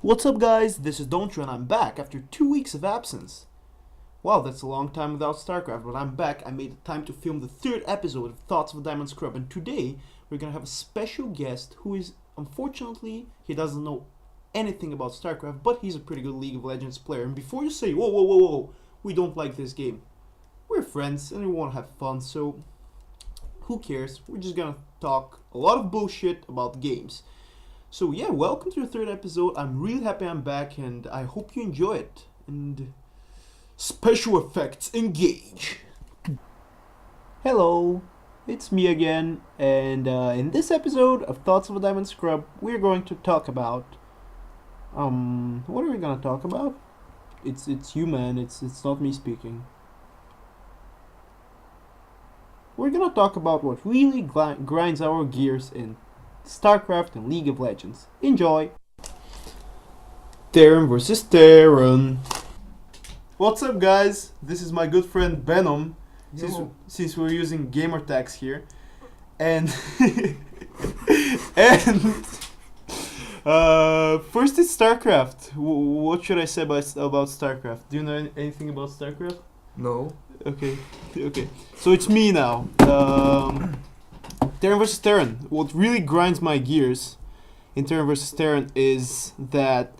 What's up, guys? This is Doncho, and I'm back after 2 weeks of absence. Wow, that's a long time without StarCraft, but I'm back. I made time to film the third episode of Thoughts of a Diamond Scrub, and today we're gonna have a special guest who is, unfortunately, he doesn't know anything about StarCraft, but he's a pretty good League of Legends player. And before you say, whoa, whoa, whoa, whoa, we don't like this game, we're friends and we wanna have fun, so who cares? We're just gonna talk a lot of bullshit about games. So yeah, welcome to the third episode. I'm really happy I'm back and I hope you enjoy it. And special effects engage. Hello, it's me again, and in this episode of Thoughts of a Diamond Scrub, we're going to talk about what are we gonna talk about? It's you, man. It's not me speaking. We're gonna talk about what really grinds our gears in StarCraft and League of Legends. Enjoy! Terran versus Terran. What's up, guys? This is my good friend Benom. Since we're using gamer tags here, and and first it's StarCraft. What should I say about StarCraft? Do you know anything about StarCraft? No. Okay. So it's me now. Terran vs. Terran. What really grinds my gears in Terran vs. Terran is that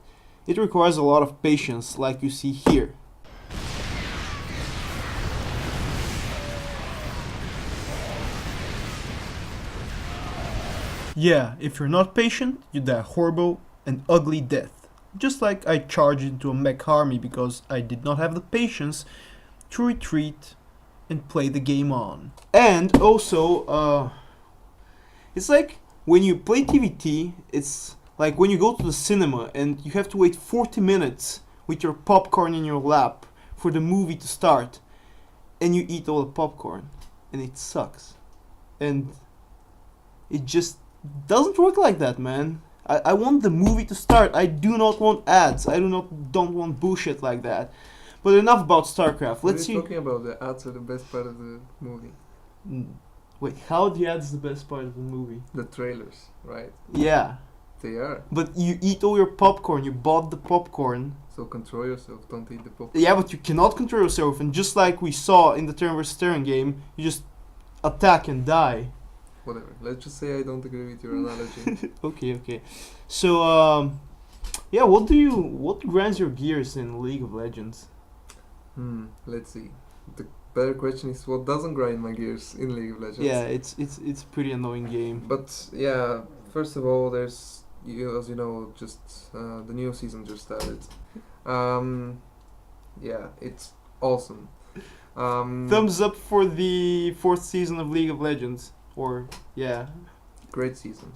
it requires a lot of patience, like you see here. Yeah, if you're not patient, you die a horrible and ugly death. Just like I charged into a mech army because I did not have the patience to retreat and play the game on. And also, it's like when you play TVT, it's like when you go to the cinema and you have to wait 40 minutes with your popcorn in your lap for the movie to start, and you eat all the popcorn, and it sucks. And it just doesn't work like that, man. I want the movie to start. I do not want ads. I don't want bullshit like that. But enough about StarCraft. Let's see. What are you talking about? The ads are the best part of the movie. Wait, how the ads the best part of the movie? The trailers, right? Yeah. They are. But you eat all your popcorn. You bought the popcorn. So control yourself. Don't eat the popcorn. Yeah, but you cannot control yourself. And just like we saw in the Terran vs. Terran game, you just attack and die. Whatever. Let's just say I don't agree with your analogy. Okay. So, yeah, what grinds your gears in League of Legends? Let's see. The better question is what doesn't grind my gears in League of Legends. Yeah, it's a pretty annoying game. But yeah, first of all, there's as you know, just the new season just started. Yeah, it's awesome. Thumbs up for the fourth season of League of Legends. Or yeah, great season.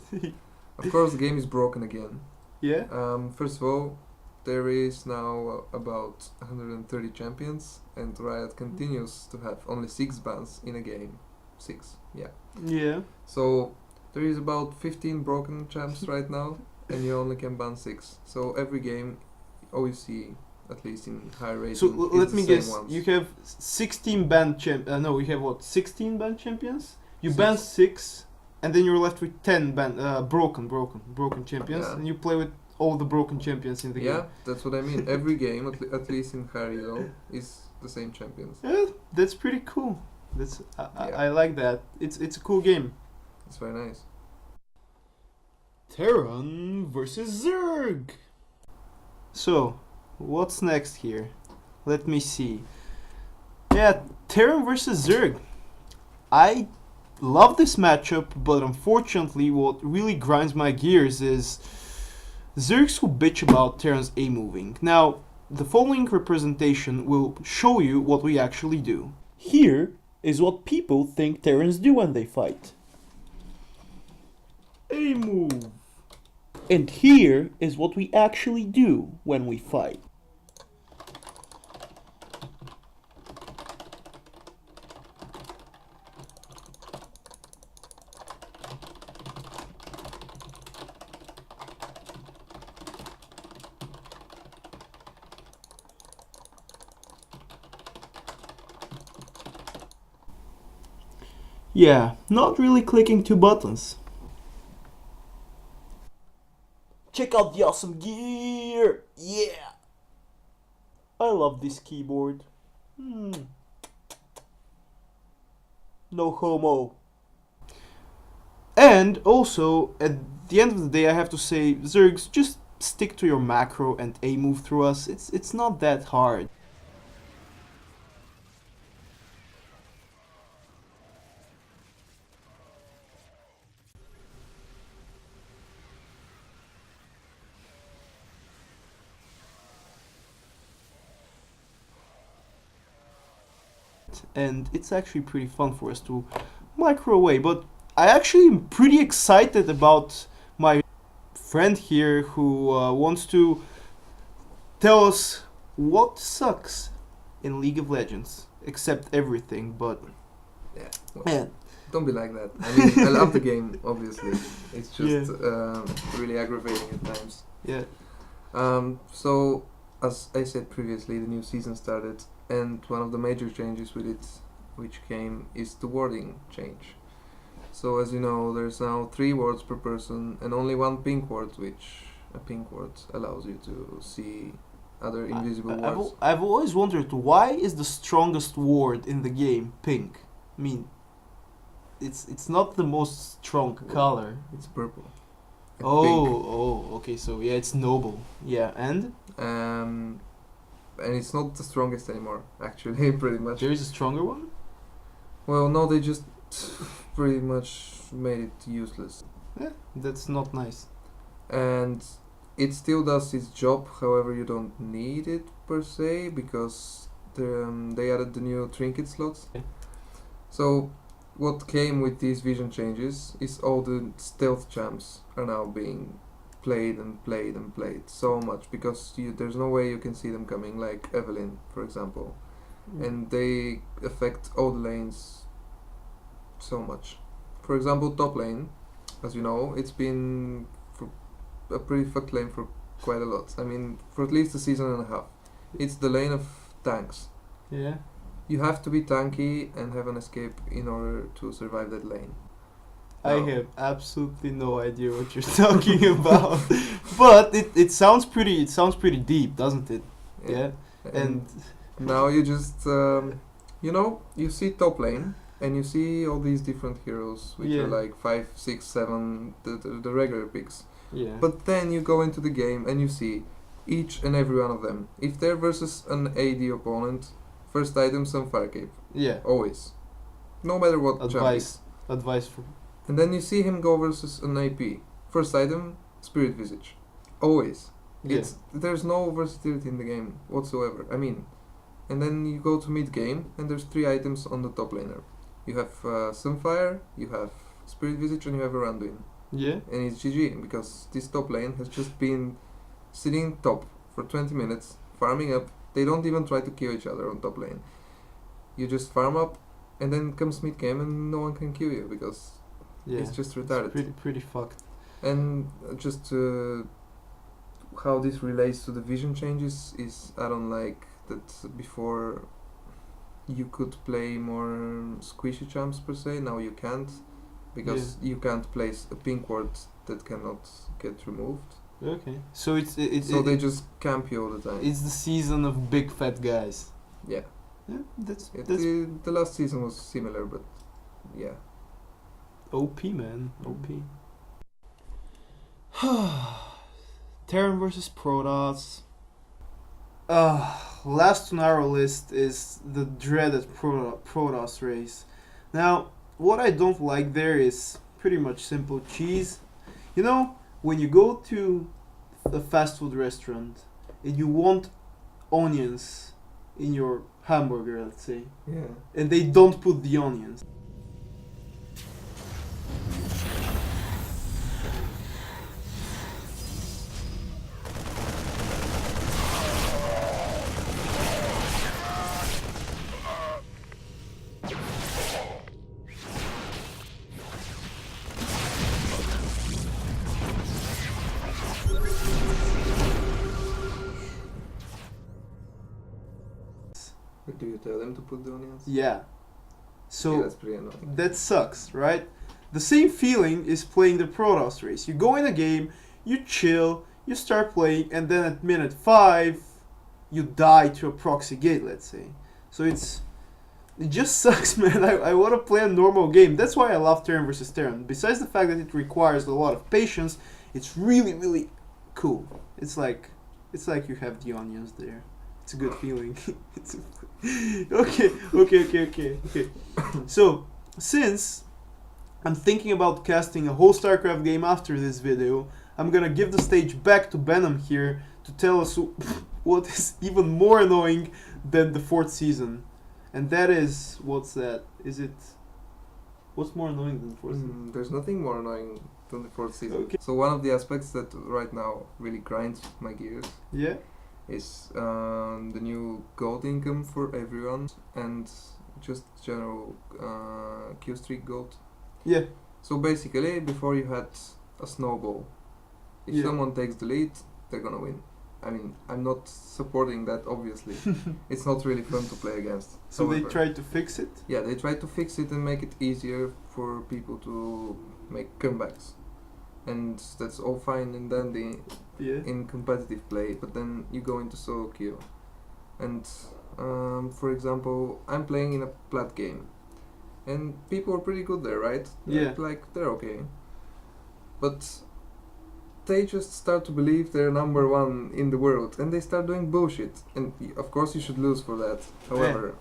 Of course, the game is broken again. Yeah. First of all, there is now about 130 champions, and Riot continues to have only 6 bans in a game. 6, yeah. Yeah. So there is about 15 broken champs right now, and you only can ban 6. So every game, you see, at least in high rating. So let me guess. Ones. You have 16 banned no, you have what? 16 banned champions. You 6. ban 6, and then you're left with 10 broken champions, Yeah. and you play with all the broken champions in the game. Yeah, that's what I mean. Every game, at least in high elo, is the same champions. Yeah, that's pretty cool. Yeah. I like that. It's a cool game. It's very nice. Terran versus Zerg. So, what's next here? Let me see. Yeah, Terran versus Zerg. I love this matchup, but unfortunately what really grinds my gears is Zergs who bitch about Terran's A moving. Now, the following representation will show you what we actually do. Here is what people think Terrans do when they fight. A move. And here is what we actually do when we fight. Yeah, not really clicking 2 buttons. Check out the awesome gear! here. Yeah. I love this keyboard. No homo. And also, at the end of the day, I have to say, Zergs, just stick to your macro and A move through us. It's not that hard. And it's actually pretty fun for us to micro away. But I actually am pretty excited about my friend here who wants to tell us what sucks in League of Legends, except everything. But Yeah. Well, man, don't be like that. I mean, I love the game, obviously. It's just Yeah. really aggravating at times. yeah, So, as I said previously, the new season started, and one of the major changes with it, which came, is the wording change. So, as you know, there's now 3 words per person, and only 1 pink word, which a pink word allows you to see other invisible words. I've always wondered why is the strongest word in the game pink? I mean, it's not the most strong color. It's purple. And Okay, so yeah, it's noble. Yeah, and pink. And it's not the strongest anymore, actually, pretty much. there is a stronger one. Well, no, they just pretty much made it useless. Yeah, that's not nice. And it still does its job, however, you don't need it per se, because they added the new trinket slots. Okay. So, what came with these vision changes is all the stealth champs are now being played and played and played so much, because there's no way you can see them coming, like Evelyn, for example. And they affect all the lanes so much. For example, top lane, as you know, it's been a pretty fucked lane for quite a lot. I mean, for at least a season and a half. It's the lane of tanks. Yeah. You have to be tanky and have an escape in order to survive that lane. I Now- have absolutely no idea what you're talking about, but it sounds pretty deep, doesn't it? Yeah. And now you just you see top lane and you see all these different heroes, which Yeah. are like 5, 6, 7, the regular picks. yeah. But then you go into the game and you see each and every one of them. If they're versus an AD opponent, first item some fire cape, yeah. always, no matter what champ is. Advice for And then you see him go versus an AP, first item Spirit Visage, always. yeah. There's no versatility in the game whatsoever. I mean, and then you go to mid game and there's 3 items on the top laner. You have Sunfire, you have Spirit Visage, and you have a Randuin. Yeah. And it's GG, because this top lane has just been sitting top for 20 minutes, farming up. They don't even try to kill each other on top lane. You just farm up, and then comes mid game and no one can kill you, because Yeah. it's just retarded. Pretty fucked. And just how this relates to the vision changes is, I don't like that before you could play more squishy champs per se, now you can't, because you can't place a pink ward that cannot get removed. Okay. So it's So they just camp you all the time. it's the season of big fat guys. Yeah. Yeah. That's The last season was similar, but yeah. OP, man. OP. Terran versus Protoss. Last on our list is the dreaded Protoss race. Now, what I don't like there is pretty much simple cheese. You know, when you go to a fast food restaurant and you want onions in your hamburger, let's say, Yeah. and they don't put the onions. But do you tell them to put the onions? Yeah. Yeah, So that's pretty annoying. that sucks, right? The same feeling is playing the Protoss race. You go in a game, you chill, you start playing, and then at minute 5, you die to a proxy gate, let's say. So it just sucks, man. I want to play a normal game. That's why I love turn versus turn. Besides the fact that it requires a lot of patience, it's really, really cool. It's like you have the onions there. It's a good feeling. Okay. So, since I'm thinking about casting a whole StarCraft game after this video, I'm gonna give the stage back to Benom here to tell us what is even more annoying than the 4th season. And that is, what's that? What's more annoying than the 4th season? There's nothing more annoying than the 4th season. Okay. So one of the aspects that right now really grinds my gears Yeah? is the new gold income for everyone and just general kill streak gold. Yeah. So basically, before you had a snowball. If Yeah. someone takes the lead, they're gonna win. I mean, I'm not supporting that, obviously. It's not really fun to play against. So they However, tried to fix it? yeah, they try to fix it and make it easier for people to make comebacks. And that's all fine and dandy Yeah. in competitive play, but then you go into solo queue. And for example, I'm playing in a plat game. And people are pretty good there, right? Yeah. Like, they're okay. But they just start to believe they're number one in the world and they start doing bullshit. And of course you should lose for that. However,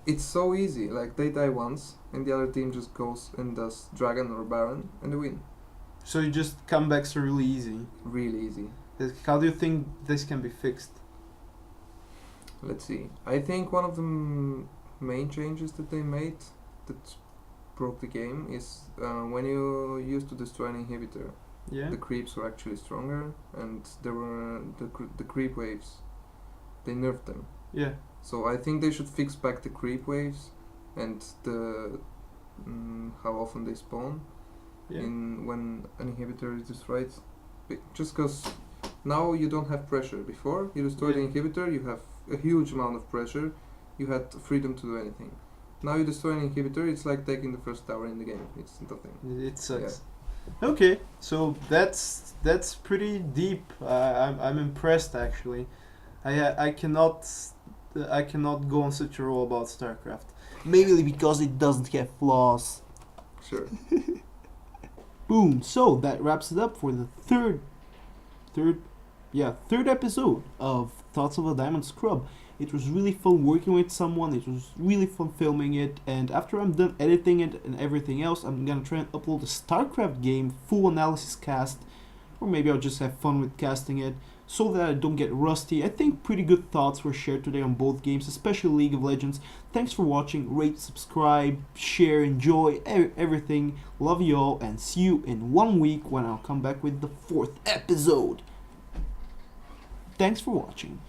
it's so easy. Like, they die once and the other team just goes and does Dragon or Baron and they win. So you just comebacks are really easy. Really easy. How do you think this can be fixed? Let's see. I think one of the main changes that they made that broke the game is when you used to destroy an inhibitor, Yeah? the creeps were actually stronger, and there were the creep waves. They nerfed them. Yeah. So I think they should fix back the creep waves and the how often they spawn Yeah. in when an inhibitor is destroyed. Just because now you don't have pressure. Before you destroy the Yeah. inhibitor, you have a huge amount of pressure. You had freedom to do anything. Now you destroy an inhibitor, it's like taking the first tower in the game. It's nothing. It sucks. Okay, so that's pretty deep. I'm impressed actually. I cannot go on such a roll about StarCraft. Mainly because it doesn't have flaws. Sure. Boom. So that wraps it up for the third episode of Thoughts of a Diamond Scrub. It was really fun working with someone, it was really fun filming it, and after I'm done editing it and everything else, I'm gonna try and upload the StarCraft game full analysis cast, or maybe I'll just have fun with casting it, so that I don't get rusty. I think pretty good thoughts were shared today on both games, especially League of Legends. Thanks for watching, rate, subscribe, share, enjoy, everything. Love you all, and see you in 1 week when I'll come back with the 4th episode. Thanks for watching.